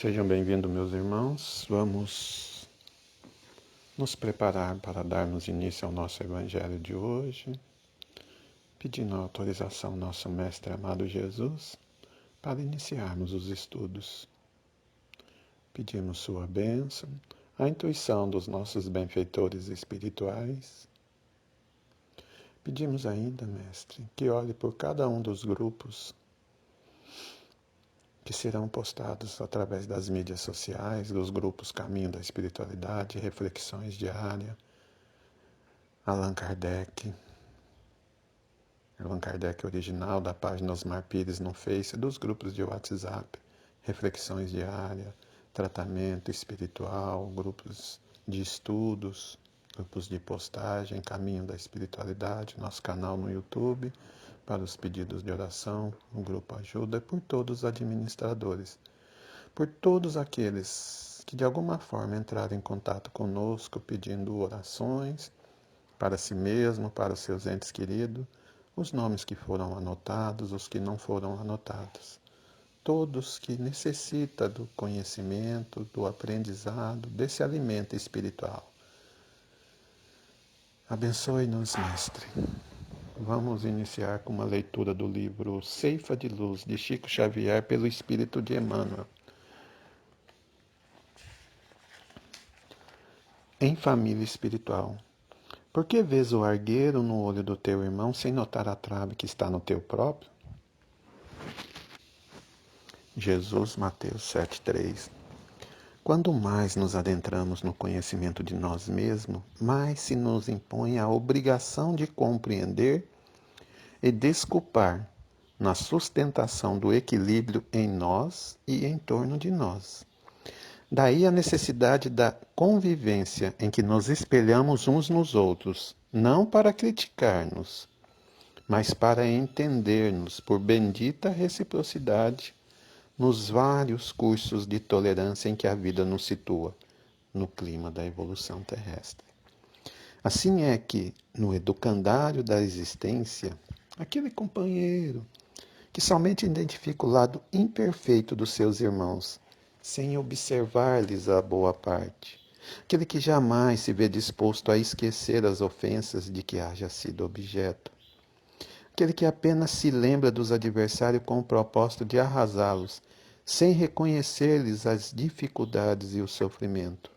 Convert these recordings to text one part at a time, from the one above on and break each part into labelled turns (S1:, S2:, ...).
S1: Sejam bem-vindos, meus irmãos. Vamos nos preparar para darmos início ao nosso Evangelho de hoje, pedindo a autorização ao nosso Mestre amado Jesus para iniciarmos os estudos. Pedimos sua bênção, a intuição dos nossos benfeitores espirituais. Pedimos ainda, Mestre, que olhe por cada um dos grupos que serão postados através das mídias sociais, dos grupos Caminho da Espiritualidade, Reflexões Diárias, Allan Kardec original, da página Osmar Pires no Face, dos grupos de WhatsApp, Reflexões Diárias, Tratamento Espiritual, grupos de estudos, grupos de postagem, Caminho da Espiritualidade, nosso canal no YouTube, para os pedidos de oração, o grupo Ajuda, e por todos os administradores, por todos aqueles que de alguma forma entraram em contato conosco pedindo orações para si mesmo, para os seus entes queridos, os nomes que foram anotados, os que não foram anotados. Todos que necessitam do conhecimento, do aprendizado, desse alimento espiritual. Abençoe-nos, Mestre. Vamos iniciar com uma leitura do livro Ceifa de Luz, de Chico Xavier, pelo Espírito de Emmanuel. Em família espiritual. Por que vês o argueiro no olho do teu irmão sem notar a trave que está no teu próprio? Jesus, Mateus 7,3. Quando mais nos adentramos no conhecimento de nós mesmos, mais se nos impõe a obrigação de compreender e desculpar na sustentação do equilíbrio em nós e em torno de nós. Daí a necessidade da convivência em que nos espelhamos uns nos outros, não para criticar-nos, mas para entender-nos por bendita reciprocidade nos vários cursos de tolerância em que a vida nos situa, no clima da evolução terrestre. Assim é que, no educandário da existência, aquele companheiro que somente identifica o lado imperfeito dos seus irmãos, sem observar-lhes a boa parte, aquele que jamais se vê disposto a esquecer as ofensas de que haja sido objeto, aquele que apenas se lembra dos adversários com o propósito de arrasá-los, sem reconhecer-lhes as dificuldades e o sofrimento.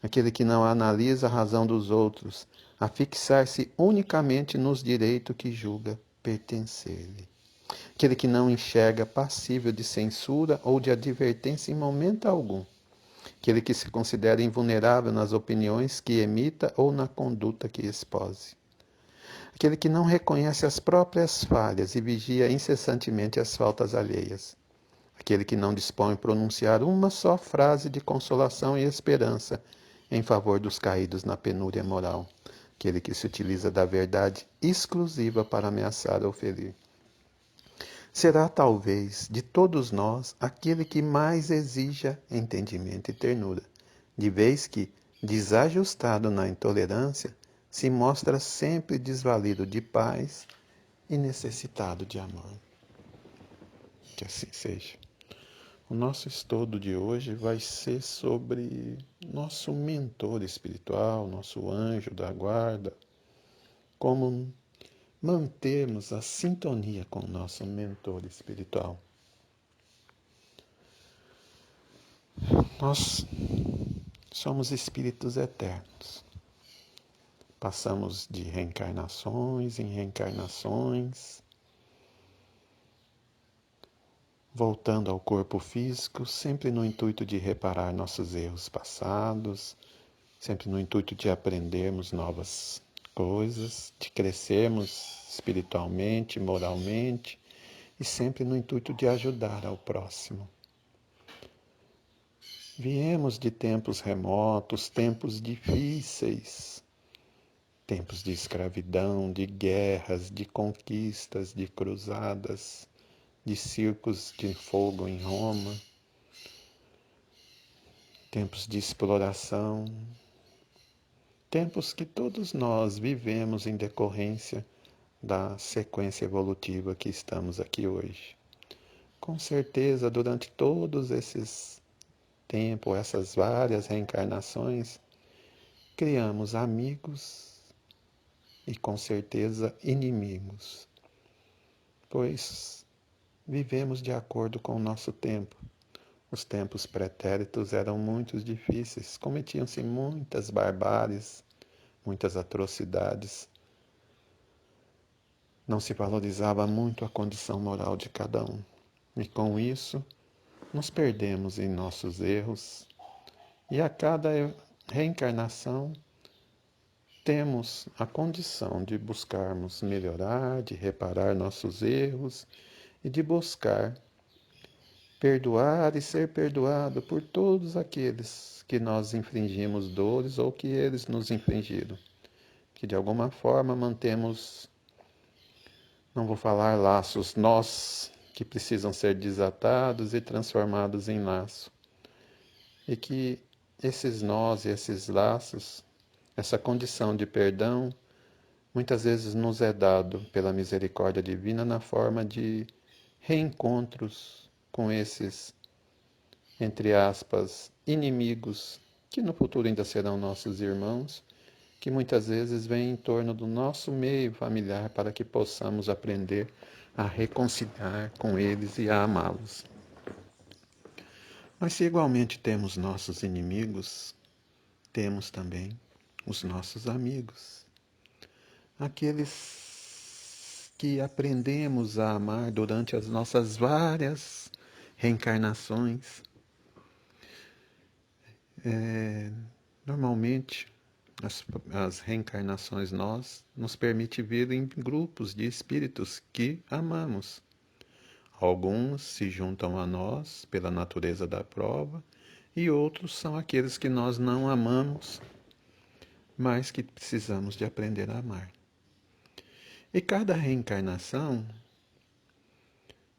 S1: Aquele que não analisa a razão dos outros, a fixar-se unicamente nos direitos que julga pertencer-lhe. Aquele que não enxerga passível de censura ou de advertência em momento algum. Aquele que se considera invulnerável nas opiniões que emita ou na conduta que expose. Aquele que não reconhece as próprias falhas e vigia incessantemente as faltas alheias. Aquele que não dispõe pronunciar uma só frase de consolação e esperança em favor dos caídos na penúria moral. Aquele que se utiliza da verdade exclusiva para ameaçar ou ferir. Será talvez de todos nós aquele que mais exija entendimento e ternura, de vez que, desajustado na intolerância, se mostra sempre desvalido de paz e necessitado de amor. Que assim seja. O nosso estudo de hoje vai ser sobre nosso mentor espiritual, nosso anjo da guarda, como mantermos a sintonia com o nosso mentor espiritual. Nós somos espíritos eternos. Passamos de reencarnações em reencarnações, voltando ao corpo físico, sempre no intuito de reparar nossos erros passados, sempre no intuito de aprendermos novas coisas, de crescermos espiritualmente, moralmente, e sempre no intuito de ajudar ao próximo. Viemos de tempos remotos, tempos difíceis, tempos de escravidão, de guerras, de conquistas, de cruzadas, de circos de fogo em Roma, tempos de exploração, tempos que todos nós vivemos em decorrência da sequência evolutiva que estamos aqui hoje. Com certeza, durante todos esses tempo, essas várias reencarnações, criamos amigos e com certeza inimigos, pois vivemos de acordo com o nosso tempo. Os tempos pretéritos eram muito difíceis, cometiam-se muitas barbáries, muitas atrocidades. Não se valorizava muito a condição moral de cada um. E com isso, nos perdemos em nossos erros. E a cada reencarnação, temos a condição de buscarmos melhorar, de reparar nossos erros e de buscar perdoar e ser perdoado por todos aqueles que nós infligimos dores ou que eles nos infligiram. Que de alguma forma mantemos, não vou falar laços, nós que precisam ser desatados e transformados em laço. E que esses nós e esses laços, essa condição de perdão, muitas vezes nos é dado pela misericórdia divina na forma de reencontros com esses, entre aspas, inimigos, que no futuro ainda serão nossos irmãos, que muitas vezes vêm em torno do nosso meio familiar para que possamos aprender a reconciliar com eles e a amá-los. Mas se igualmente temos nossos inimigos, temos também os nossos amigos, aqueles que aprendemos a amar durante as nossas várias reencarnações. Normalmente, as reencarnações nos permite vir em grupos de espíritos que amamos. Alguns se juntam a nós pela natureza da prova e outros são aqueles que nós não amamos, mas que precisamos de aprender a amar. E cada reencarnação,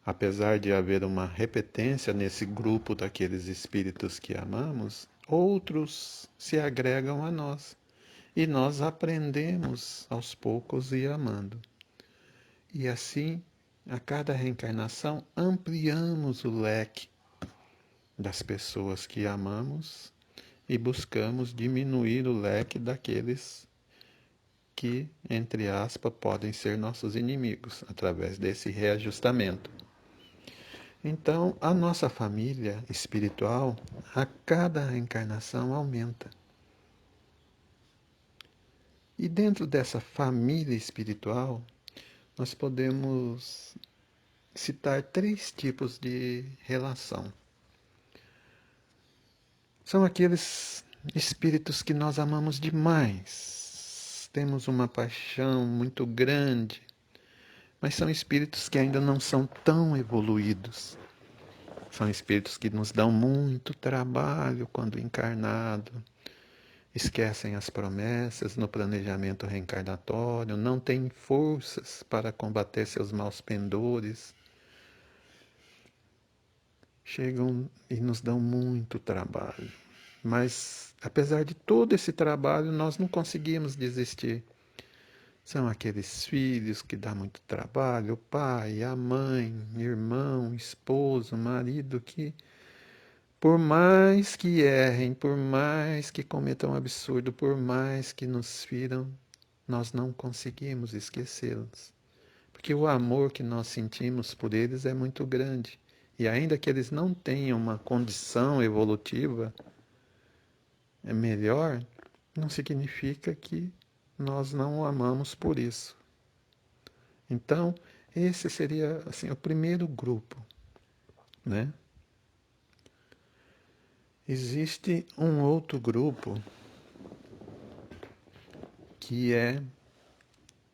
S1: apesar de haver uma repetência nesse grupo daqueles espíritos que amamos, outros se agregam a nós. E nós aprendemos aos poucos e amando. E assim, a cada reencarnação, ampliamos o leque das pessoas que amamos e buscamos diminuir o leque daqueles que, entre aspas, podem ser nossos inimigos, através desse reajustamento. Então, a nossa família espiritual, a cada reencarnação, aumenta. E dentro dessa família espiritual, nós podemos citar 3 tipos de relação. São aqueles espíritos que nós amamos demais, temos uma paixão muito grande, mas são espíritos que ainda não são tão evoluídos. São espíritos que nos dão muito trabalho quando encarnado, esquecem as promessas no planejamento reencarnatório, não têm forças para combater seus maus pendores. Chegam e nos dão muito trabalho. Mas, apesar de todo esse trabalho, nós não conseguimos desistir. São aqueles filhos que dão muito trabalho, o pai, a mãe, irmão, esposo, marido, que por mais que errem, por mais que cometam absurdo, por mais que nos firam, nós não conseguimos esquecê-los. Porque o amor que nós sentimos por eles é muito grande. E ainda que eles não tenham uma condição evolutiva melhor, não significa que nós não o amamos por isso. Então, esse seria assim o primeiro grupo, né? Existe um outro grupo que é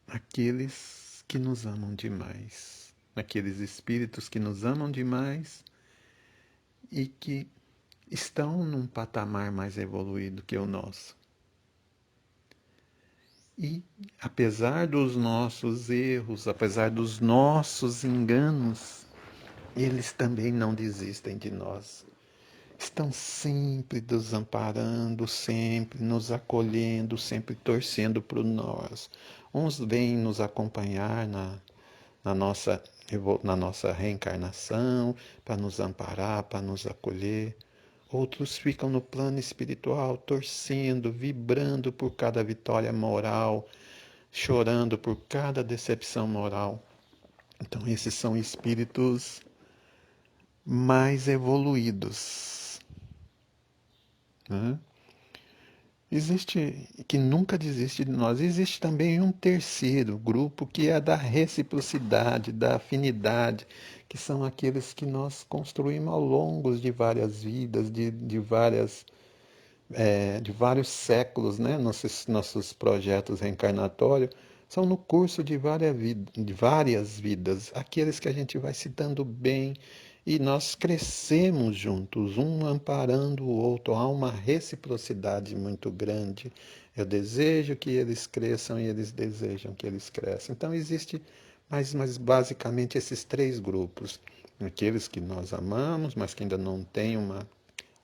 S1: aqueles que nos amam demais, aqueles espíritos que nos amam demais e que estão num patamar mais evoluído que o nosso. E, apesar dos nossos erros, apesar dos nossos enganos, eles também não desistem de nós. Estão sempre nos amparando, sempre nos acolhendo, sempre torcendo por nós. Uns vêm nos acompanhar na nossa reencarnação, para nos amparar, para nos acolher. Outros ficam no plano espiritual, torcendo, vibrando por cada vitória moral, chorando por cada decepção moral. Então, esses são espíritos mais evoluídos, né? Existe, que nunca desiste de nós. Existe também um terceiro grupo que é da reciprocidade, da afinidade, que são aqueles que nós construímos ao longo de várias vidas, de vários séculos, né? Nossos projetos reencarnatórios são no curso de várias vidas, aqueles que a gente vai se dando bem e nós crescemos juntos, um amparando o outro. Há uma reciprocidade muito grande. Eu desejo que eles cresçam e eles desejam que eles cresçam. Então existe mas basicamente esses três grupos. Aqueles que nós amamos, mas que ainda não têm uma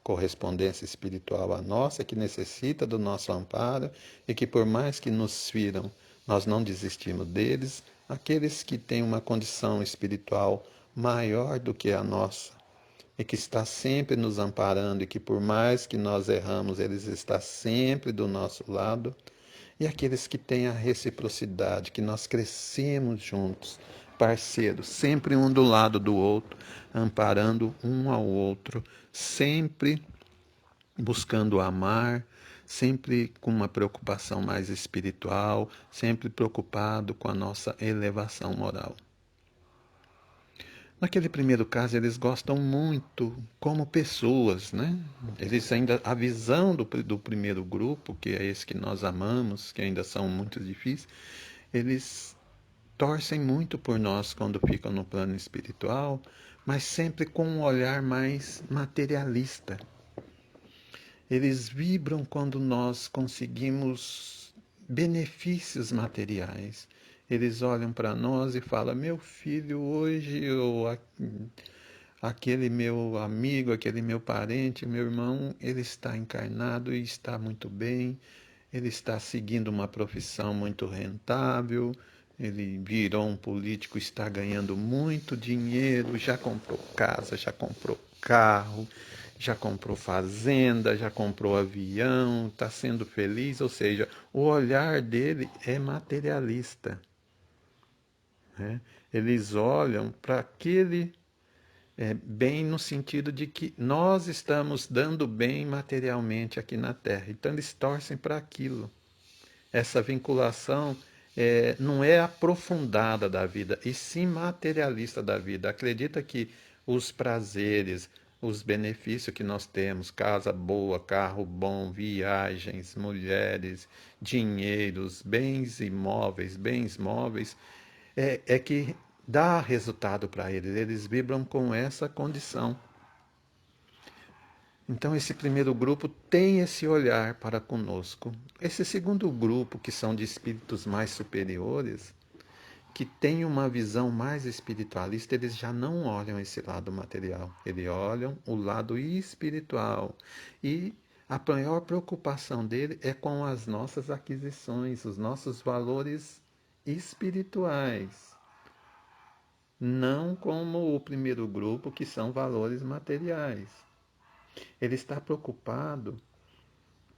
S1: correspondência espiritual à nossa, que necessita do nosso amparo e que, por mais que nos firam, nós não desistimos deles. Aqueles que têm uma condição espiritual maior do que a nossa e que está sempre nos amparando e que, por mais que nós erramos, eles está sempre do nosso lado. E aqueles que têm a reciprocidade, que nós crescemos juntos, parceiros, sempre um do lado do outro, amparando um ao outro, sempre buscando amar, sempre com uma preocupação mais espiritual, sempre preocupado com a nossa elevação moral. Naquele primeiro caso, eles gostam muito como pessoas, né? Eles ainda, a visão do primeiro grupo, que é esse que nós amamos, que ainda são muito difíceis, eles torcem muito por nós quando ficam no plano espiritual, mas sempre com um olhar mais materialista. Eles vibram quando nós conseguimos benefícios materiais. Eles olham para nós e falam: meu filho, hoje aquele meu amigo, aquele meu parente, meu irmão, ele está encarnado e está muito bem, ele está seguindo uma profissão muito rentável, ele virou um político, está ganhando muito dinheiro, já comprou casa, já comprou carro, já comprou fazenda, já comprou avião, está sendo feliz, ou seja, o olhar dele é materialista, né? Eles olham para aquele bem no sentido de que nós estamos dando bem materialmente aqui na Terra. Então eles torcem para aquilo. Essa vinculação não é aprofundada da vida, e sim materialista da vida. Acredita que os prazeres, os benefícios que nós temos, casa boa, carro bom, viagens, mulheres, dinheiros, bens móveis, é que dá resultado para eles. Eles vibram com essa condição. Então, esse primeiro grupo tem esse olhar para conosco. Esse segundo grupo, que são de espíritos mais superiores, que tem uma visão mais espiritualista, eles já não olham esse lado material, eles olham o lado espiritual. E a maior preocupação dele é com as nossas aquisições, os nossos valores espirituais. Não como o primeiro grupo, que são valores materiais. Ele está preocupado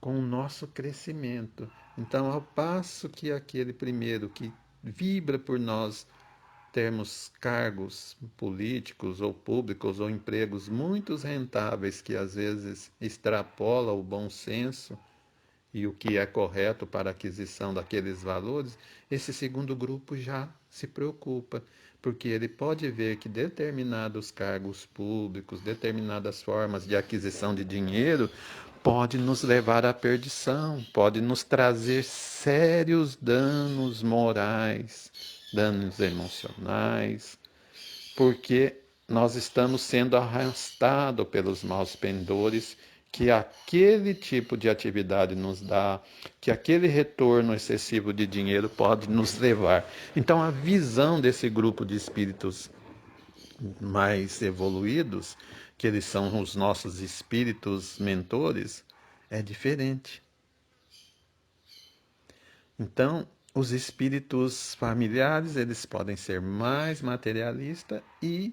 S1: com o nosso crescimento. Então, ao passo que aquele primeiro que vibra por nós termos cargos políticos ou públicos ou empregos muito rentáveis que às vezes extrapola o bom senso e o que é correto para a aquisição daqueles valores, esse segundo grupo já se preocupa, porque ele pode ver que determinados cargos públicos, determinadas formas de aquisição de dinheiro, pode nos levar à perdição, pode nos trazer sérios danos morais, danos emocionais, porque nós estamos sendo arrastados pelos maus pendores que aquele tipo de atividade nos dá, que aquele retorno excessivo de dinheiro pode nos levar. Então, a visão desse grupo de espíritos mais evoluídos, que eles são os nossos espíritos mentores, é diferente. Então, os espíritos familiares, eles podem ser mais materialistas e,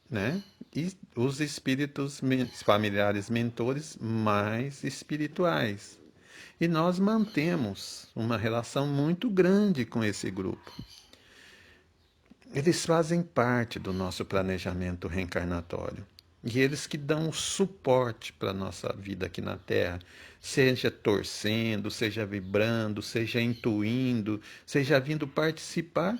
S1: né, os espíritos familiares mentores mais espirituais. E nós mantemos uma relação muito grande com esse grupo. Eles fazem parte do nosso planejamento reencarnatório. E eles que dão o suporte para a nossa vida aqui na Terra, seja torcendo, seja vibrando, seja intuindo, seja vindo participar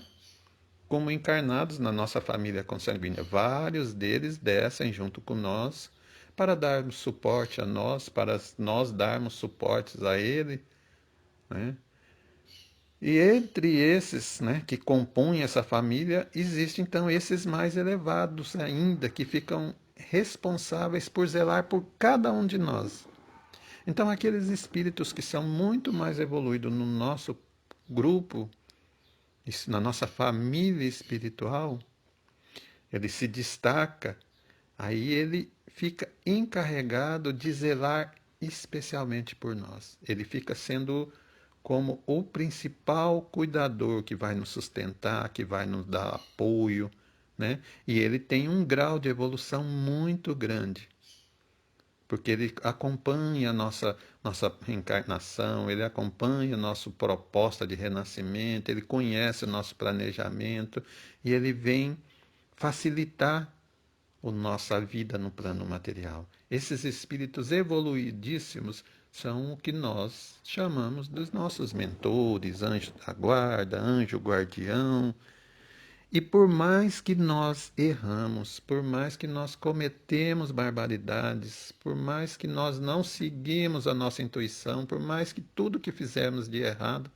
S1: como encarnados na nossa família consanguínea. Vários deles descem junto com nós para darmos suporte a nós, para nós darmos suportes a ele, né? E entre esses, né, que compõem essa família, existem então esses mais elevados ainda, que ficam responsáveis por zelar por cada um de nós. Então, aqueles espíritos que são muito mais evoluídos no nosso grupo, na nossa família espiritual, ele se destaca, aí ele fica encarregado de zelar especialmente por nós. Ele fica sendo como o principal cuidador que vai nos sustentar, que vai nos dar apoio, né? E ele tem um grau de evolução muito grande, porque ele acompanha a nossa reencarnação, ele acompanha a nossa proposta de renascimento, ele conhece o nosso planejamento e ele vem facilitar a nossa vida no plano material. Esses espíritos evoluidíssimos são o que nós chamamos dos nossos mentores, anjo da guarda, anjo guardião. E por mais que nós erramos, por mais que nós cometemos barbaridades, por mais que nós não seguimos a nossa intuição, por mais que tudo que fizermos de errado,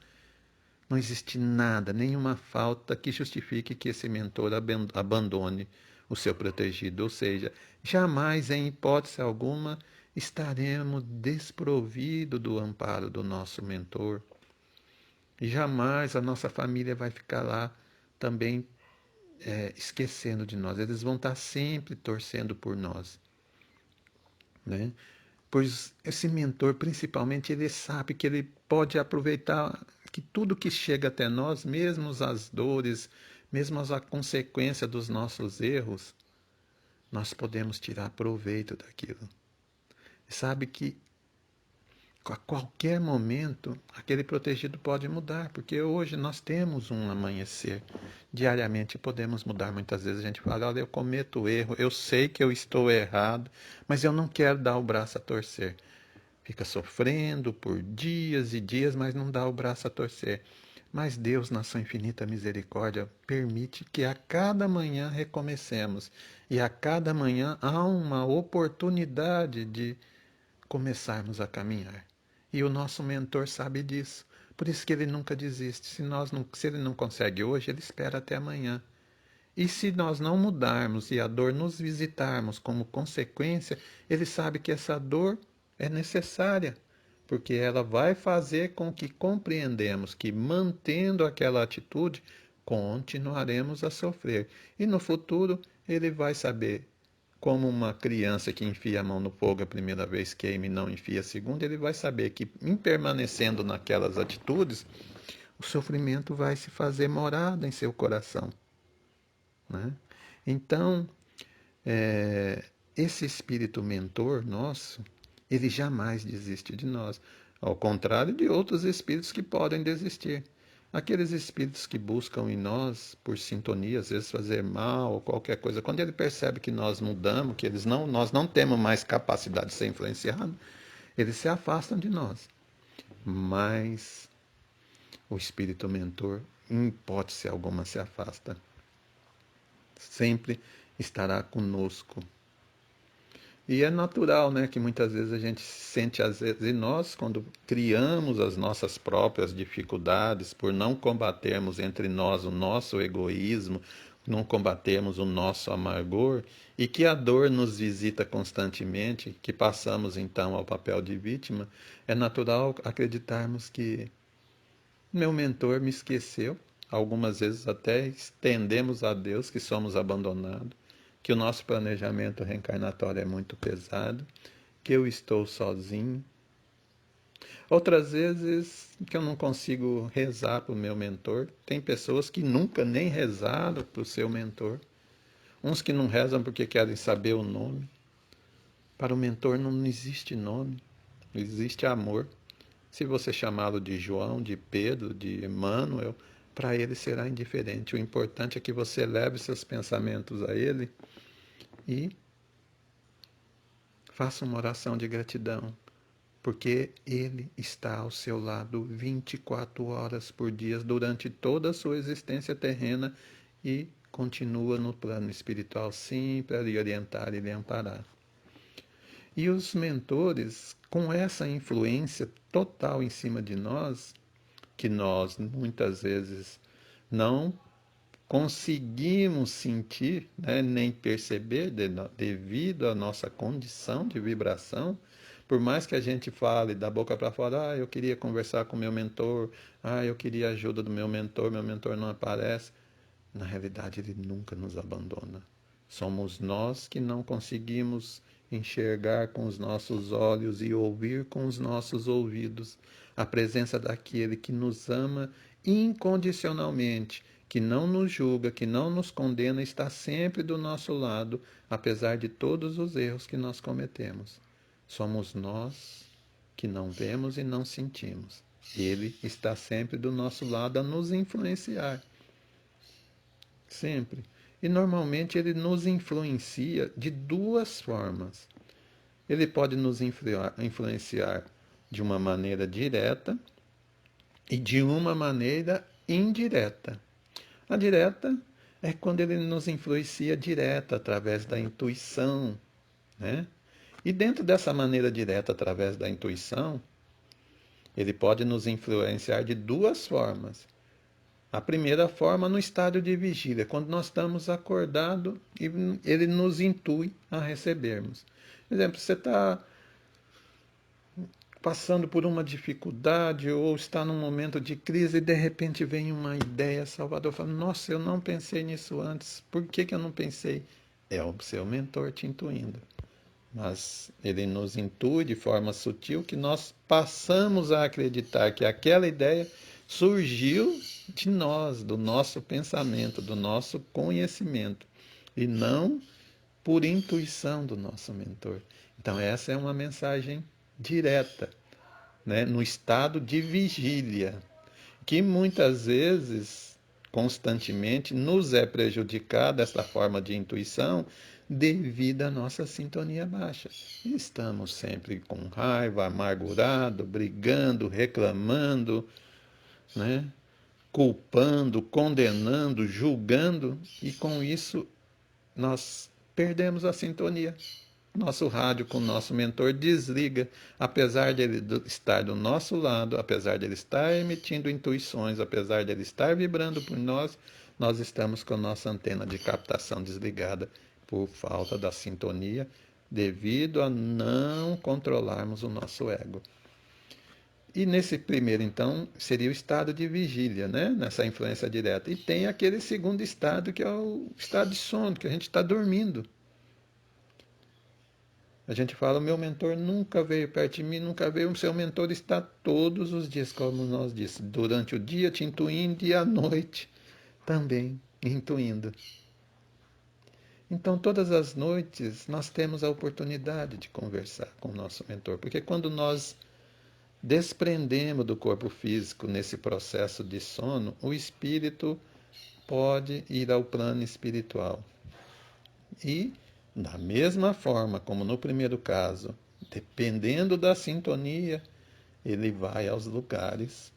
S1: não existe nada, nenhuma falta que justifique que esse mentor abandone o seu protegido. Ou seja, jamais, em hipótese alguma, estaremos desprovidos do amparo do nosso mentor. E jamais a nossa família vai ficar lá também esquecendo de nós. Eles vão estar sempre torcendo por nós, né? Pois esse mentor, principalmente, ele sabe que ele pode aproveitar que tudo que chega até nós, mesmo as dores, mesmo a consequência dos nossos erros, nós podemos tirar proveito daquilo. Sabe que a qualquer momento aquele protegido pode mudar, porque hoje nós temos um amanhecer. Diariamente podemos mudar. Muitas vezes a gente fala, olha, eu cometo erro, eu sei que eu estou errado, mas eu não quero dar o braço a torcer. Fica sofrendo por dias e dias, mas não dá o braço a torcer. Mas Deus, na sua infinita misericórdia, permite que a cada manhã recomecemos. E a cada manhã há uma oportunidade de começarmos a caminhar. E o nosso mentor sabe disso. Por isso que ele nunca desiste. Se ele não consegue hoje, ele espera até amanhã. E se nós não mudarmos e a dor nos visitarmos como consequência, ele sabe que essa dor é necessária, porque ela vai fazer com que compreendemos que, mantendo aquela atitude, continuaremos a sofrer. E no futuro, ele vai saber, como uma criança que enfia a mão no fogo a primeira vez queima e não enfia a segunda, ele vai saber que, em permanecendo naquelas atitudes, o sofrimento vai se fazer morada em seu coração, né? Então, esse espírito mentor nosso, ele jamais desiste de nós, ao contrário de outros espíritos que podem desistir. Aqueles espíritos que buscam em nós, por sintonia, às vezes fazer mal ou qualquer coisa, quando ele percebe que nós mudamos, que nós não temos mais capacidade de ser influenciado, eles se afastam de nós. Mas o espírito mentor, em hipótese alguma, se afasta. Sempre estará conosco. E é natural, né, que muitas vezes a gente sente, às vezes, e nós, quando criamos as nossas próprias dificuldades, por não combatermos entre nós o nosso egoísmo, não combatermos o nosso amargor, e que a dor nos visita constantemente, que passamos então ao papel de vítima, é natural acreditarmos que meu mentor me esqueceu. Algumas vezes até estendemos a Deus que somos abandonados, que o nosso planejamento reencarnatório é muito pesado, que eu estou sozinho. Outras vezes que eu não consigo rezar para o meu mentor. Tem pessoas que nunca nem rezaram para o seu mentor. uns que não rezam porque querem saber o nome. Para o mentor não existe nome, existe amor. Se você chamá-lo de João, de Pedro, de Emmanuel, para ele será indiferente. O importante é que você leve seus pensamentos a ele e faça uma oração de gratidão, porque ele está ao seu lado 24 horas por dia durante toda a sua existência terrena e continua no plano espiritual sempre a lhe orientar e lhe amparar. E os mentores, com essa influência total em cima de nós, que nós muitas vezes não conseguimos sentir, né, nem perceber devido à nossa condição de vibração, por mais que a gente fale da boca para fora, eu queria conversar com meu mentor, eu queria a ajuda do meu mentor não aparece. Na realidade, ele nunca nos abandona. Somos nós que não conseguimos enxergar com os nossos olhos e ouvir com os nossos ouvidos a presença daquele que nos ama incondicionalmente, que não nos julga, que não nos condena, está sempre do nosso lado, apesar de todos os erros que nós cometemos. Somos nós que não vemos e não sentimos. Ele está sempre do nosso lado a nos influenciar. Sempre. E normalmente ele nos influencia de duas formas. Ele pode nos influenciar de uma maneira direta e de uma maneira indireta. A direta é quando ele nos influencia direta através da intuição, né? E dentro dessa maneira direta através da intuição, ele pode nos influenciar de duas formas. A primeira forma no estado de vigília, quando nós estamos acordados e ele nos intui a recebermos. Por exemplo, você está passando por uma dificuldade ou está num momento de crise e de repente vem uma ideia salvadora, fala, nossa, eu não pensei nisso antes, por que eu não pensei? É o seu mentor te intuindo. Mas ele nos intui de forma sutil que nós passamos a acreditar que aquela ideia surgiu de nós, do nosso pensamento, do nosso conhecimento, e não por intuição do nosso mentor. Então, essa é uma mensagem direta, né, no estado de vigília, que muitas vezes, constantemente, nos é prejudicada essa forma de intuição devido à nossa sintonia baixa. Estamos sempre com raiva, amargurado, brigando, reclamando, né? Culpando, condenando, julgando, e com isso nós perdemos a sintonia. Nosso rádio com o nosso mentor desliga, apesar de ele estar do nosso lado, apesar de ele estar emitindo intuições, apesar de ele estar vibrando por nós, nós estamos com a nossa antena de captação desligada por falta da sintonia, devido a não controlarmos o nosso ego. E nesse primeiro, então, seria o estado de vigília, né? Nessa influência direta. E tem aquele segundo estado, que é o estado de sono, que a gente está dormindo. A gente fala, o meu mentor nunca veio perto de mim, nunca veio. O seu mentor está todos os dias, como nós disse, durante o dia te intuindo e à noite também intuindo. Então, todas as noites, nós temos a oportunidade de conversar com o nosso mentor, porque quando nós desprendemos do corpo físico nesse processo de sono, o espírito pode ir ao plano espiritual. E, da mesma forma como no primeiro caso, dependendo da sintonia, ele vai aos lugares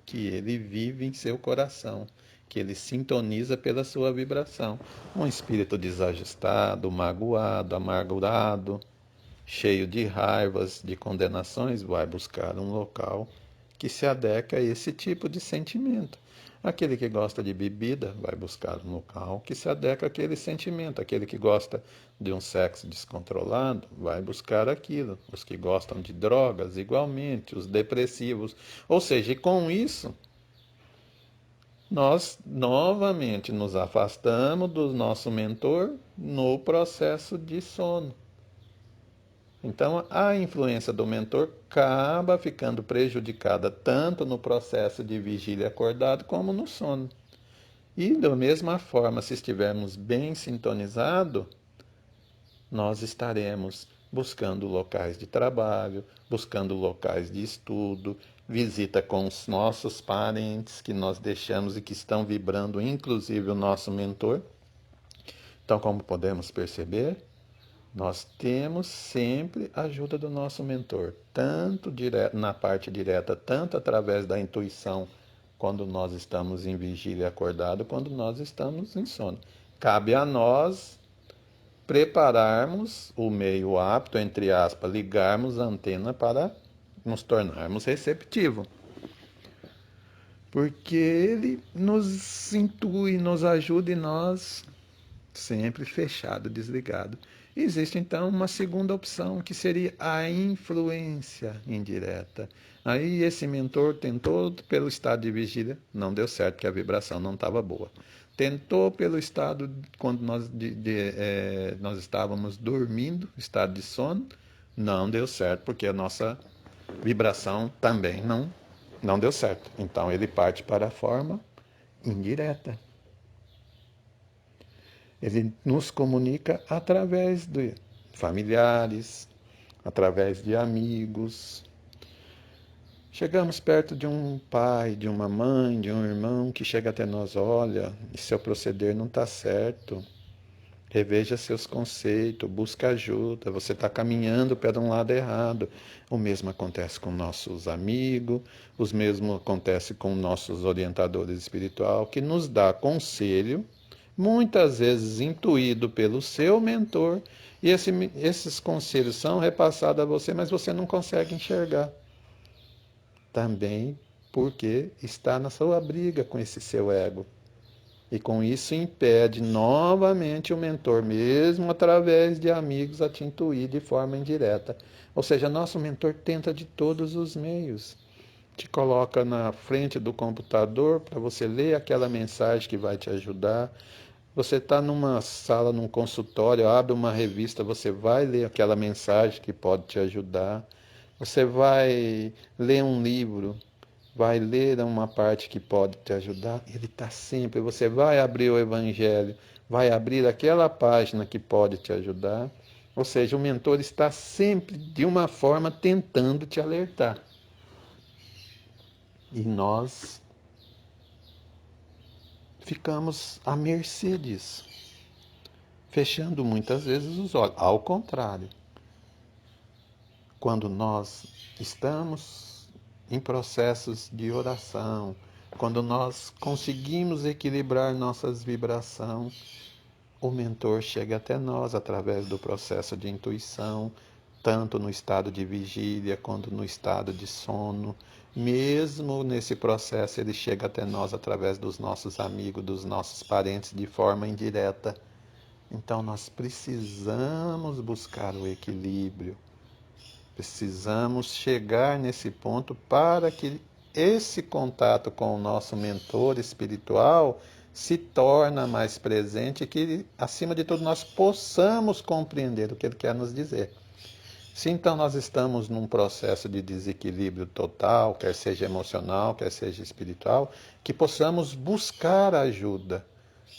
S1: que ele vive em seu coração, que ele sintoniza pela sua vibração. Um espírito desajustado, magoado, amargurado, cheio de raivas, de condenações, vai buscar um local que se adequa a esse tipo de sentimento. Aquele que gosta de bebida vai buscar um local que se adequa àquele sentimento. Aquele que gosta de um sexo descontrolado vai buscar aquilo. Os que gostam de drogas, igualmente. Os depressivos. Ou seja, e com isso, nós novamente nos afastamos do nosso mentor no processo de sono. Então, a influência do mentor acaba ficando prejudicada tanto no processo de vigília acordado como no sono. E da mesma forma, se estivermos bem sintonizados, nós estaremos buscando locais de trabalho, buscando locais de estudo, visita com os nossos parentes que nós deixamos e que estão vibrando, inclusive o nosso mentor. Então, como podemos perceber, nós temos sempre a ajuda do nosso mentor, tanto na parte direta, tanto através da intuição, quando nós estamos em vigília acordado, quando nós estamos em sono. Cabe a nós prepararmos o meio apto, entre aspas, ligarmos a antena para nos tornarmos receptivos. Porque ele nos intui, nos ajuda e nós sempre fechado, desligado. Existe então uma segunda opção, que seria a influência indireta. Aí esse mentor tentou pelo estado de vigília, não deu certo, porque a vibração não estava boa. Tentou pelo estado, quando nós estávamos dormindo, estado de sono, não deu certo, porque a nossa vibração também não deu certo. Então ele parte para a forma indireta. Ele nos comunica através de familiares, através de amigos. Chegamos perto de um pai, de uma mãe, de um irmão que chega até nós, olha, seu proceder não está certo. Reveja seus conceitos, busca ajuda, você está caminhando para um lado errado. O mesmo acontece com nossos amigos, o mesmo acontece com nossos orientadores espirituais, que nos dá conselho, muitas vezes intuído pelo seu mentor, e esses conselhos são repassados a você, mas você não consegue enxergar. Também porque está na sua briga com esse seu ego. E com isso impede novamente o mentor, mesmo através de amigos, a te intuir de forma indireta. Ou seja, nosso mentor tenta de todos os meios. Te coloca na frente do computador para você ler aquela mensagem que vai te ajudar. Você está numa sala, num consultório, abre uma revista, você vai ler aquela mensagem que pode te ajudar. Você vai ler um livro, vai ler uma parte que pode te ajudar. Ele está sempre. Você vai abrir o Evangelho, vai abrir aquela página que pode te ajudar. Ou seja, o mentor está sempre, de uma forma, tentando te alertar. E nós ficamos à mercê disso, fechando muitas vezes os olhos. Ao contrário, quando nós estamos em processos de oração, quando nós conseguimos equilibrar nossas vibrações, o mentor chega até nós através do processo de intuição, tanto no estado de vigília quanto no estado de sono. Mesmo nesse processo, ele chega até nós através dos nossos amigos, dos nossos parentes, de forma indireta. Então, nós precisamos buscar o equilíbrio. Precisamos chegar nesse ponto para que esse contato com o nosso mentor espiritual se torne mais presente e que, acima de tudo, nós possamos compreender o que ele quer nos dizer. Se então nós estamos num processo de desequilíbrio total, quer seja emocional, quer seja espiritual, que possamos buscar ajuda,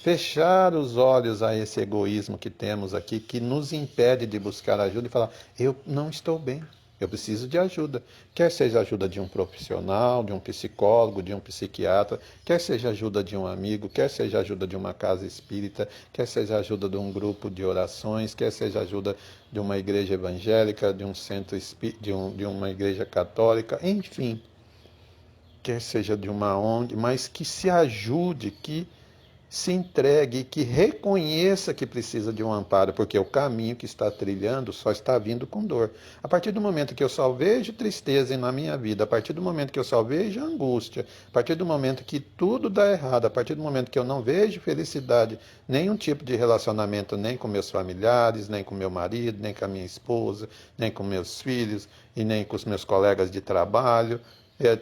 S1: fechar os olhos a esse egoísmo que temos aqui, que nos impede de buscar ajuda e falar, eu não estou bem, eu preciso de ajuda. Quer seja ajuda de um profissional, de um psicólogo, de um psiquiatra, quer seja ajuda de um amigo, quer seja ajuda de uma casa espírita, quer seja ajuda de um grupo de orações, quer seja ajuda de uma igreja evangélica, de um centro de uma igreja católica, enfim, quer seja de uma ONG, mas que se ajude, que se entregue, que reconheça que precisa de um amparo, porque o caminho que está trilhando só está vindo com dor. A partir do momento que eu só vejo tristeza na minha vida, a partir do momento que eu só vejo angústia, a partir do momento que tudo dá errado, a partir do momento que eu não vejo felicidade, nenhum tipo de relacionamento, nem com meus familiares, nem com meu marido, nem com a minha esposa, nem com meus filhos e nem com os meus colegas de trabalho,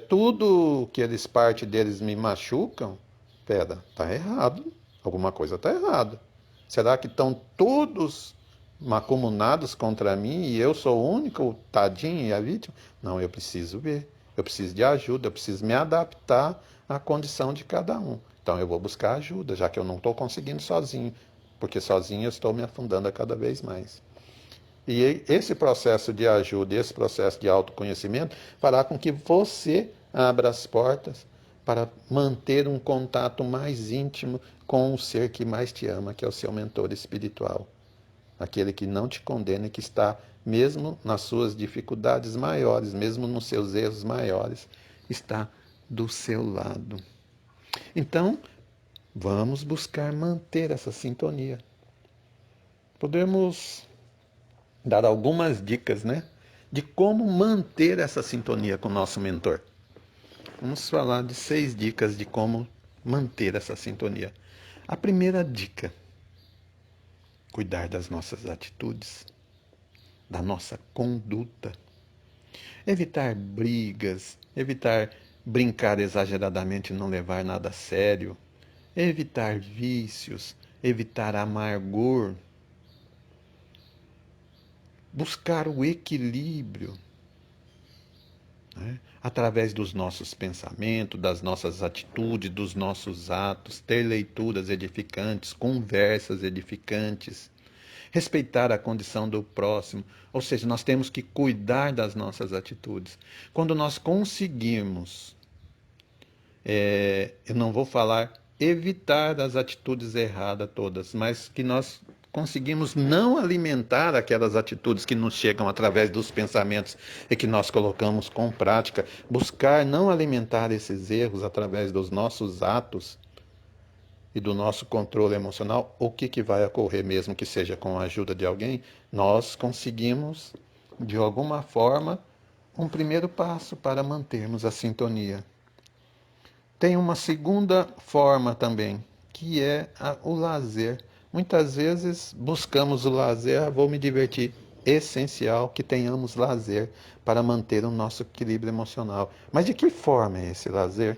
S1: tudo que eles, parte deles me machucam. Pera, tá errado. Alguma coisa está errada. Será que estão todos macumunados contra mim e eu sou o único tadinho e a vítima? Não, eu preciso ver. Eu preciso de ajuda, eu preciso me adaptar à condição de cada um. Então eu vou buscar ajuda, já que eu não estou conseguindo sozinho, porque sozinho eu estou me afundando a cada vez mais. E esse processo de ajuda, esse processo de autoconhecimento, fará com que você abra as portas para manter um contato mais íntimo com o ser que mais te ama, que é o seu mentor espiritual. Aquele que não te condena e que está, mesmo nas suas dificuldades maiores, mesmo nos seus erros maiores, está do seu lado. Então, vamos buscar manter essa sintonia. Podemos dar algumas dicas, né, de como manter essa sintonia com o nosso mentor. Vamos falar de 6 dicas de como manter essa sintonia. A primeira dica: cuidar das nossas atitudes, da nossa conduta. Evitar brigas, evitar brincar exageradamente e não levar nada a sério, evitar vícios, evitar amargor, buscar o equilíbrio, né? Através dos nossos pensamentos, das nossas atitudes, dos nossos atos, ter leituras edificantes, conversas edificantes, respeitar a condição do próximo, ou seja, nós temos que cuidar das nossas atitudes. Quando nós conseguirmos, eu não vou falar evitar as atitudes erradas todas, mas que nós conseguimos não alimentar aquelas atitudes que nos chegam através dos pensamentos e que nós colocamos com prática, buscar não alimentar esses erros através dos nossos atos e do nosso controle emocional, o que vai ocorrer, mesmo que seja com a ajuda de alguém, nós conseguimos, de alguma forma, um primeiro passo para mantermos a sintonia. Tem uma segunda forma também, que é o lazer. Muitas vezes buscamos o lazer, vou me divertir. Essencial que tenhamos lazer para manter o nosso equilíbrio emocional. Mas de que forma é esse lazer?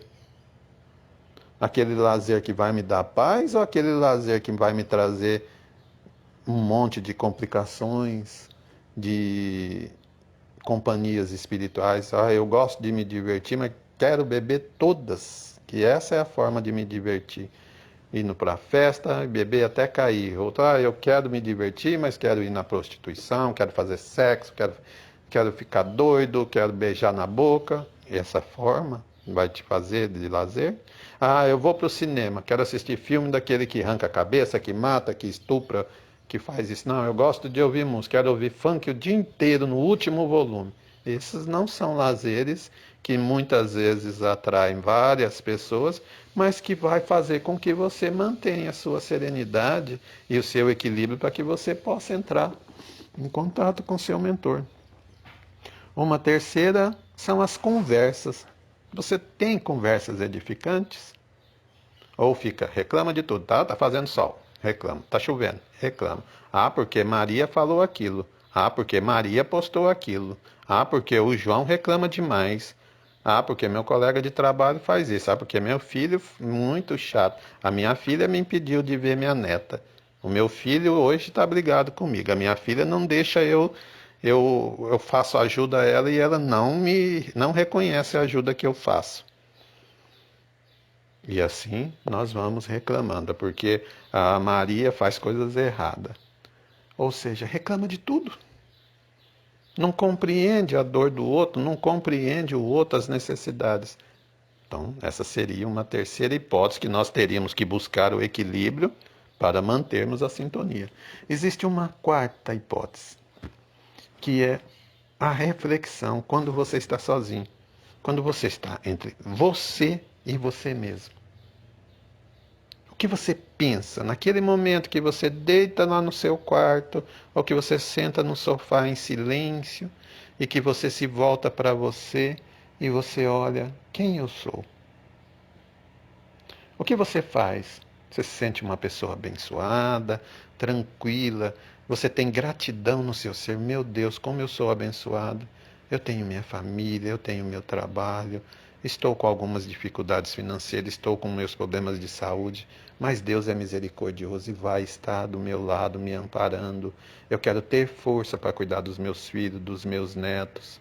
S1: Aquele lazer que vai me dar paz ou aquele lazer que vai me trazer um monte de complicações, de companhias espirituais? Ah, eu gosto de me divertir, mas quero beber todas, que essa é a forma de me divertir. Indo para a festa, beber até cair. Outra, eu quero me divertir, mas quero ir na prostituição, quero fazer sexo, quero ficar doido, quero beijar na boca. Essa forma vai te fazer de lazer. Ah, eu vou para o cinema, quero assistir filme daquele que arranca a cabeça, que mata, que estupra, que faz isso. Não, eu gosto de ouvir música, quero ouvir funk o dia inteiro no último volume. Esses não são lazeres que muitas vezes atraem várias pessoas, mas que vai fazer com que você mantenha a sua serenidade e o seu equilíbrio para que você possa entrar em contato com seu mentor. Uma terceira são as conversas. Você tem conversas edificantes? Ou fica, reclama de tudo, tá? Tá fazendo sol, reclama. Tá chovendo, reclama. Ah, porque Maria falou aquilo. Ah, porque Maria postou aquilo. Ah, porque o João reclama demais. Ah, porque meu colega de trabalho faz isso. Ah, porque meu filho, muito chato. A minha filha me impediu de ver minha neta. O meu filho hoje está brigado comigo. A minha filha não deixa eu faço ajuda a ela e ela não reconhece a ajuda que eu faço. E assim nós vamos reclamando, porque a Maria faz coisas erradas. Ou seja, reclama de tudo. Não compreende a dor do outro, não compreende o outro, as necessidades. Então, essa seria uma terceira hipótese que nós teríamos que buscar o equilíbrio para mantermos a sintonia. Existe uma quarta hipótese, que é a reflexão quando você está sozinho. Quando você está entre você e você mesmo. O que você pensa naquele momento que você deita lá no seu quarto ou que você senta no sofá em silêncio e que você se volta para você e você olha quem eu sou? O que você faz? Você se sente uma pessoa abençoada, tranquila, você tem gratidão no seu ser. Meu Deus, como eu sou abençoado. Eu tenho minha família, eu tenho meu trabalho, estou com algumas dificuldades financeiras, estou com meus problemas de saúde, mas Deus é misericordioso e vai estar do meu lado, me amparando. Eu quero ter força para cuidar dos meus filhos, dos meus netos.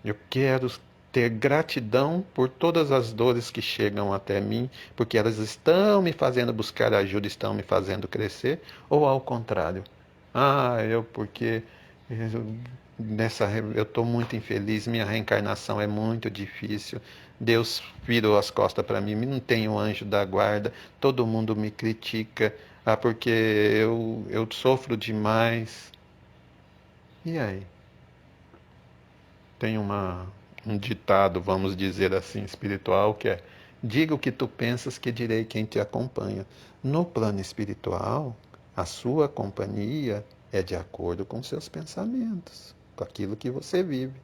S1: Eu quero ter gratidão por todas as dores que chegam até mim, porque elas estão me fazendo buscar ajuda, estão me fazendo crescer, ou ao contrário? Porque eu, eu estou muito infeliz, minha reencarnação é muito difícil. Deus virou as costas para mim, não tenho anjo da guarda, todo mundo me critica, porque eu sofro demais. E aí? Tem um ditado, vamos dizer assim, espiritual, que é: diga o que tu pensas, que direi quem te acompanha. No plano espiritual, a sua companhia é de acordo com seus pensamentos, com aquilo que você vive.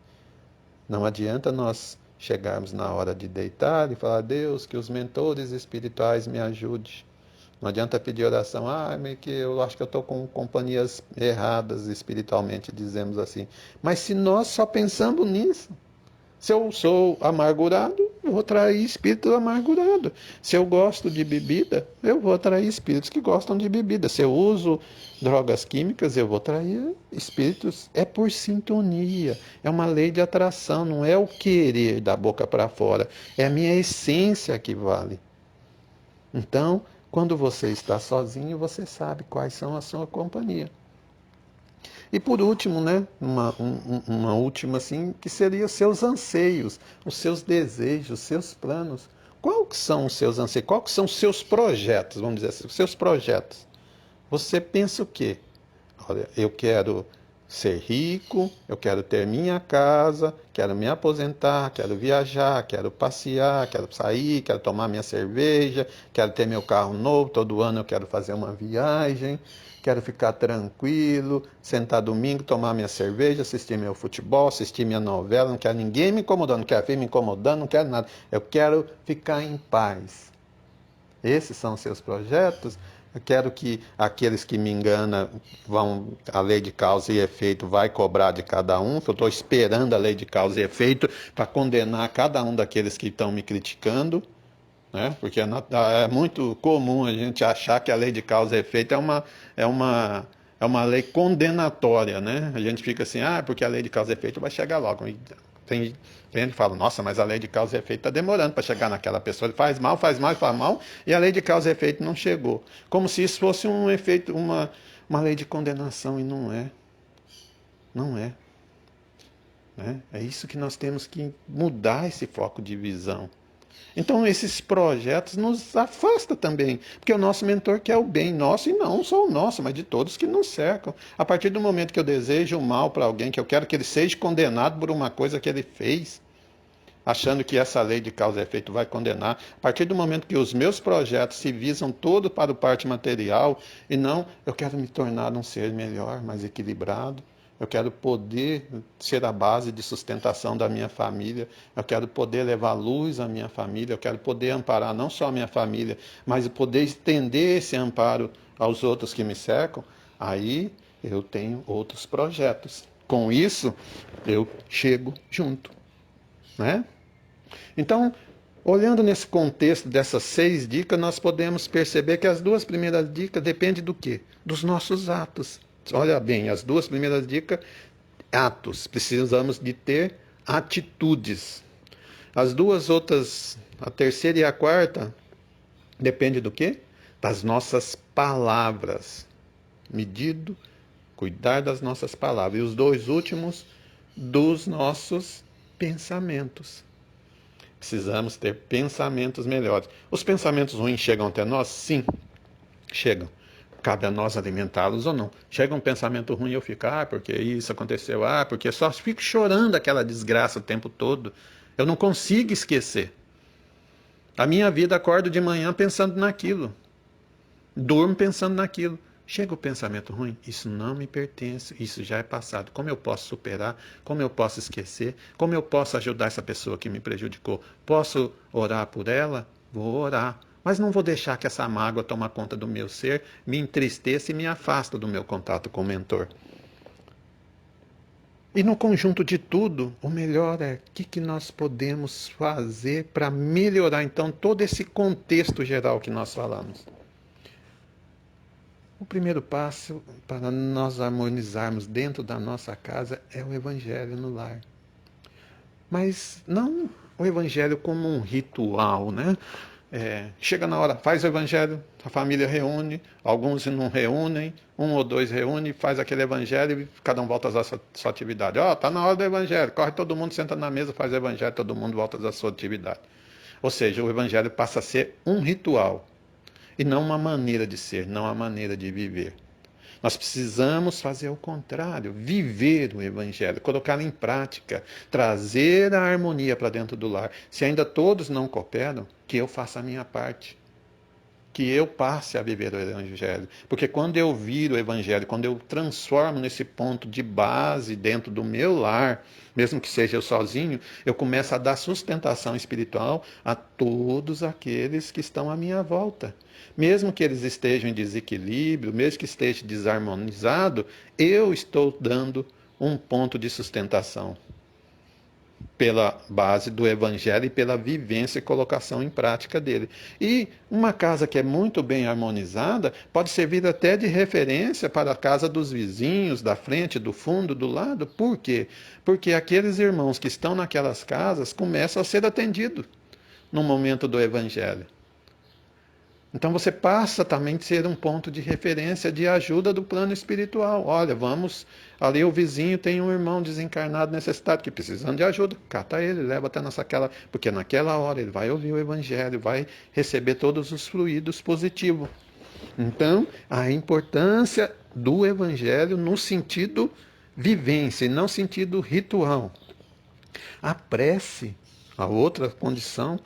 S1: Não adianta nós chegarmos na hora de deitar e falar: Deus, que os mentores espirituais me ajudem. Não adianta pedir oração, meio que eu acho que eu estou com companhias erradas espiritualmente, dizemos assim. Mas se nós só pensamos nisso, se eu sou amargurado, eu vou atrair espírito amargurado. Se eu gosto de bebida, eu vou atrair espíritos que gostam de bebida. Se eu uso drogas químicas, eu vou atrair espíritos. É por sintonia. É uma lei de atração, não é o querer da boca para fora. É a minha essência que vale. Então, quando você está sozinho, você sabe quais são a sua companhia. E por último, né, uma última assim, que seria os seus anseios, os seus desejos, os seus planos. Quais que são os seus anseios? Quais que são os seus projetos, vamos dizer assim, os seus projetos? Você pensa o quê? Olha, eu quero ser rico, eu quero ter minha casa, quero me aposentar, quero viajar, quero passear, quero sair, quero tomar minha cerveja, quero ter meu carro novo, todo ano eu quero fazer uma viagem, quero ficar tranquilo, sentar domingo, tomar minha cerveja, assistir meu futebol, assistir minha novela, não quero ninguém me incomodando, não quero ver me incomodando, não quero nada. Eu quero ficar em paz. Esses são os seus projetos? Eu quero que aqueles que me enganam a lei de causa e efeito vai cobrar de cada um, que eu estou esperando a lei de causa e efeito para condenar cada um daqueles que estão me criticando, né? Porque é muito comum a gente achar que a lei de causa e efeito é uma, é uma lei condenatória, né? A gente fica assim, porque a lei de causa e efeito vai chegar logo. Tem gente que fala, nossa, mas a lei de causa e efeito está demorando para chegar naquela pessoa. Ele faz mal, faz mal, faz mal, e a lei de causa e efeito não chegou. Como se isso fosse um efeito, uma lei de condenação, e não é. Não é. Né? É isso que nós temos que mudar esse foco de visão. Então, esses projetos nos afastam também, porque o nosso mentor quer o bem nosso e não só o nosso, mas de todos que nos cercam. A partir do momento que eu desejo o mal para alguém, que eu quero que ele seja condenado por uma coisa que ele fez, achando que essa lei de causa e efeito vai condenar, a partir do momento que os meus projetos se visam todo para o parte material e não, eu quero me tornar um ser melhor, mais equilibrado, eu quero poder ser a base de sustentação da minha família, eu quero poder levar luz à minha família, eu quero poder amparar não só a minha família, mas poder estender esse amparo aos outros que me cercam, aí eu tenho outros projetos. Com isso, eu chego junto, né? Então, olhando nesse contexto dessas 6 dicas, nós podemos perceber que as 2 primeiras dicas dependem do quê? Dos nossos atos. Olha bem, as 2 primeiras dicas, atos. Precisamos de ter atitudes. As 2 outras, a terceira e a quarta, depende do quê? Das nossas palavras. Medido, cuidar das nossas palavras. E os 2 últimos, dos nossos pensamentos. Precisamos ter pensamentos melhores. Os pensamentos ruins chegam até nós? Sim, chegam. Cabe a nós alimentá-los ou não. Chega um pensamento ruim, eu fico, porque isso aconteceu, porque só fico chorando aquela desgraça o tempo todo. Eu não consigo esquecer. A minha vida, acordo de manhã pensando naquilo. Durmo pensando naquilo. Chega o pensamento ruim, isso não me pertence, isso já é passado. Como eu posso superar? Como eu posso esquecer? Como eu posso ajudar essa pessoa que me prejudicou? Posso orar por ela? Vou orar. Mas não vou deixar que essa mágoa tome conta do meu ser, me entristeça e me afasta do meu contato com o mentor. E no conjunto de tudo, o melhor é o que nós podemos fazer para melhorar então todo esse contexto geral que nós falamos. O primeiro passo para nós harmonizarmos dentro da nossa casa é o Evangelho no lar. Mas não o evangelho como um ritual, né? Chega na hora, faz o evangelho, a família reúne, alguns não reúnem, um ou dois reúne, faz aquele evangelho e cada um volta à sua atividade. Ó, tá na hora do evangelho, corre todo mundo, senta na mesa, faz o evangelho, todo mundo volta à sua atividade. Ou seja, o evangelho passa a ser um ritual e não uma maneira de ser, não uma maneira de viver. Nós precisamos fazer o contrário, viver o Evangelho, colocá-lo em prática, trazer a harmonia para dentro do lar. Se ainda todos não cooperam, que eu faça a minha parte. Que eu passe a viver o Evangelho. Porque quando eu viro o Evangelho, quando eu transformo nesse ponto de base dentro do meu lar, mesmo que seja eu sozinho, eu começo a dar sustentação espiritual a todos aqueles que estão à minha volta. Mesmo que eles estejam em desequilíbrio, mesmo que esteja desarmonizado, eu estou dando um ponto de sustentação pela base do evangelho e pela vivência e colocação em prática dele. E uma casa que é muito bem harmonizada pode servir até de referência para a casa dos vizinhos, da frente, do fundo, do lado. Por quê? Porque aqueles irmãos que estão naquelas casas começam a ser atendidos no momento do evangelho. Então você passa também a ser um ponto de referência, de ajuda do plano espiritual. Olha, vamos, ali o vizinho tem um irmão desencarnado necessitado, que precisando de ajuda. Cata ele, leva até naquela, porque naquela hora ele vai ouvir o evangelho, vai receber todos os fluidos positivos. Então, a importância do evangelho no sentido vivência e não sentido ritual. A prece, a outra condição,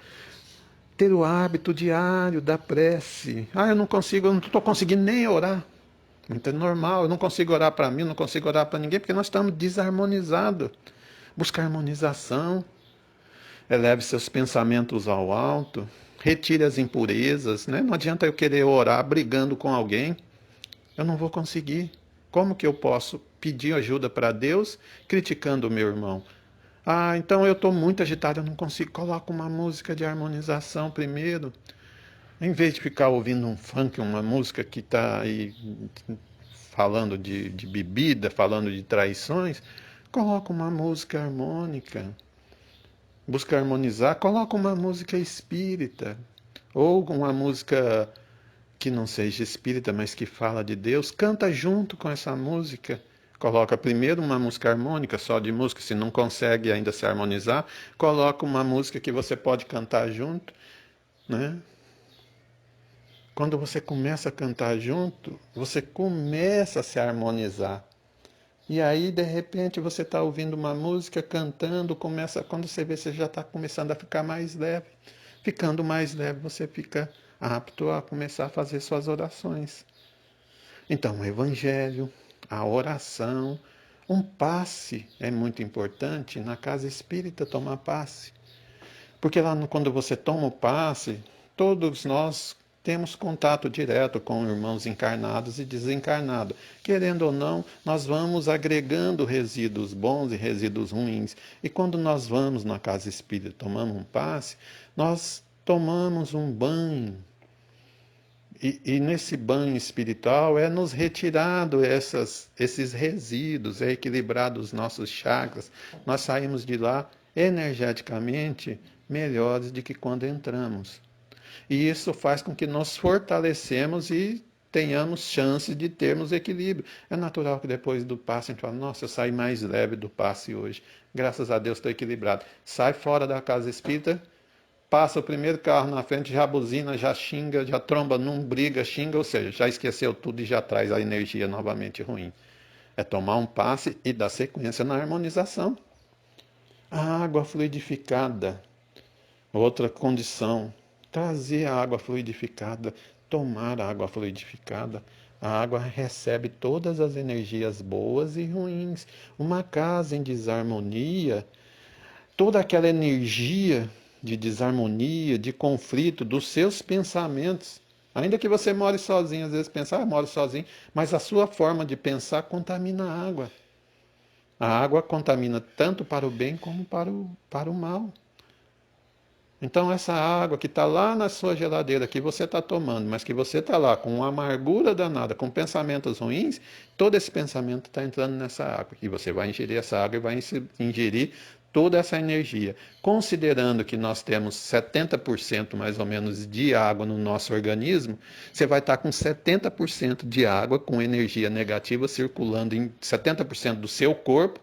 S1: ter o hábito diário da prece. Eu não consigo, eu não estou conseguindo nem orar. Então é normal, eu não consigo orar para mim, não consigo orar para ninguém, porque nós estamos desarmonizados. Busca harmonização, eleve seus pensamentos ao alto, retire as impurezas. Né? Não adianta eu querer orar brigando com alguém, eu não vou conseguir. Como que eu posso pedir ajuda para Deus criticando o meu irmão? Então eu estou muito agitado, eu não consigo. Coloca uma música de harmonização primeiro. Em vez de ficar ouvindo um funk, uma música que está aí falando de bebida, falando de traições, coloca uma música harmônica. Busca harmonizar, coloca uma música espírita. Ou uma música que não seja espírita, mas que fala de Deus. Canta junto com essa música. Coloca primeiro uma música harmônica, só de música, se não consegue ainda se harmonizar, coloca uma música que você pode cantar junto, né? Quando você começa a cantar junto, você começa a se harmonizar. E aí, de repente, você está ouvindo uma música, cantando, quando você vê, você já está começando a ficar mais leve. Ficando mais leve, você fica apto a começar a fazer suas orações. Então, o evangelho, a oração, um passe é muito importante. Na casa espírita, tomar passe. Porque lá quando você toma o passe, todos nós temos contato direto com irmãos encarnados e desencarnados. Querendo ou não, nós vamos agregando resíduos bons e resíduos ruins. E quando nós vamos na casa espírita tomando um passe, nós tomamos um banho. E nesse banho espiritual é nos retirado esses resíduos, é equilibrado os nossos chakras. Nós saímos de lá energeticamente melhores do que quando entramos. E isso faz com que nós fortalecemos e tenhamos chance de termos equilíbrio. É natural que depois do passe a gente fala, nossa, eu saí mais leve do passe hoje. Graças a Deus estou equilibrado. Sai fora da casa espírita, passa o primeiro carro na frente, já buzina, já xinga, já tromba num, briga, xinga, ou seja, já esqueceu tudo e já traz a energia novamente ruim. É tomar um passe e dar sequência na harmonização. A água fluidificada, outra condição, trazer a água fluidificada, tomar a água fluidificada. A água recebe todas as energias boas e ruins. Uma casa em desarmonia, toda aquela energia de desarmonia, de conflito dos seus pensamentos. Ainda que você more sozinho, às vezes pensa, moro sozinho, mas a sua forma de pensar contamina a água. A água contamina tanto para o bem como para o mal. Então essa água que está lá na sua geladeira, que você está tomando, mas que você está lá com uma amargura danada, com pensamentos ruins, todo esse pensamento está entrando nessa água. E você vai ingerir essa água e vai ingerir toda essa energia, considerando que nós temos 70% mais ou menos de água no nosso organismo, você vai estar com 70% de água com energia negativa circulando em 70% do seu corpo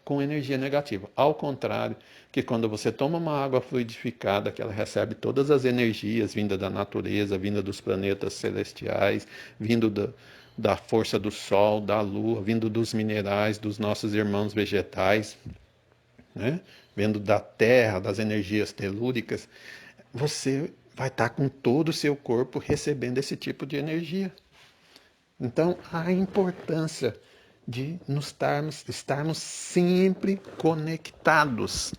S1: com energia negativa. Ao contrário, que quando você toma uma água fluidificada, que ela recebe todas as energias vinda da natureza, vinda dos planetas celestiais, vindo da força do sol, da lua, vindo dos minerais, dos nossos irmãos vegetais, né? Vindo da terra, das energias telúricas, você vai estar com todo o seu corpo recebendo esse tipo de energia. Então, a importância de estarmos sempre conectados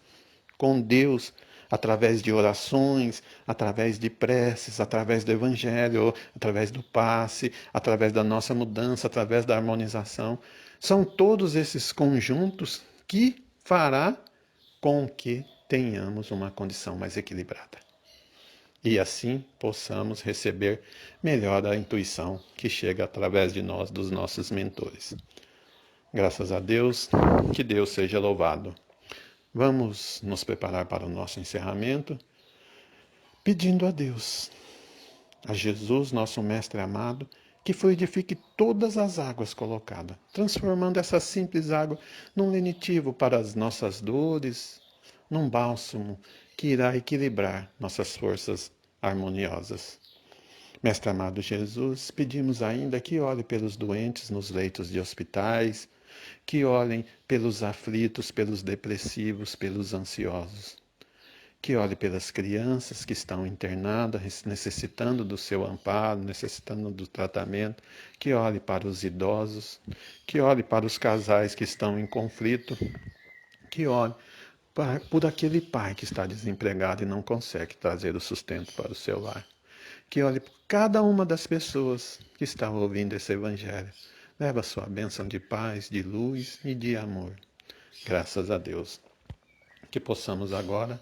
S1: com Deus, através de orações, através de preces, através do Evangelho, através do passe, através da nossa mudança, através da harmonização. São todos esses conjuntos que fará com que tenhamos uma condição mais equilibrada. E assim possamos receber melhor a intuição que chega através de nós, dos nossos mentores. Graças a Deus, que Deus seja louvado. Vamos nos preparar para o nosso encerramento, pedindo a Deus, a Jesus, nosso Mestre amado, que fluidifique todas as águas colocadas, transformando essa simples água num lenitivo para as nossas dores, num bálsamo que irá equilibrar nossas forças harmoniosas. Mestre amado Jesus, pedimos ainda que olhe pelos doentes nos leitos de hospitais, que olhem pelos aflitos, pelos depressivos, pelos ansiosos, que olhe pelas crianças que estão internadas, necessitando do seu amparo, necessitando do tratamento, que olhe para os idosos, que olhe para os casais que estão em conflito, que olhe por aquele pai que está desempregado e não consegue trazer o sustento para o seu lar. Que olhe por cada uma das pessoas que está ouvindo esse evangelho. Leva a sua bênção de paz, de luz e de amor. Graças a Deus. Que possamos agora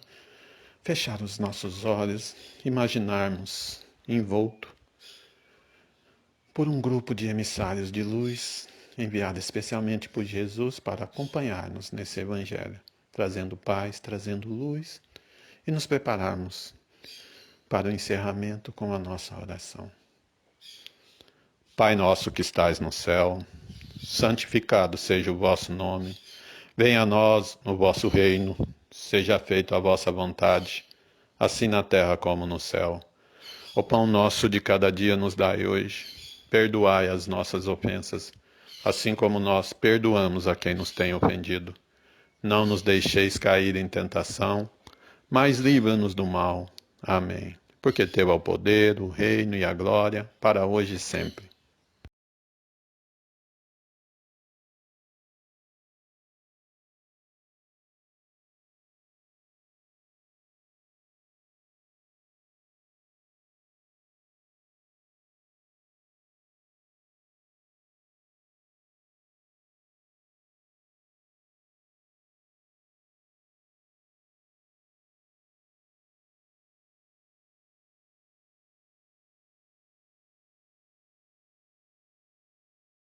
S1: fechar os nossos olhos, imaginarmos envolto por um grupo de emissários de luz, enviado especialmente por Jesus para acompanhar-nos nesse evangelho, trazendo paz, trazendo luz e nos prepararmos para o encerramento com a nossa oração. Pai nosso que estais no céu, santificado seja o vosso nome. Venha a nós o vosso reino, seja feita a vossa vontade, assim na terra como no céu. O pão nosso de cada dia nos dai hoje. Perdoai as nossas ofensas, assim como nós perdoamos a quem nos tem ofendido. Não nos deixeis cair em tentação, mas livra-nos do mal. Amém. Porque teu é o poder, o reino e a glória, para hoje e sempre.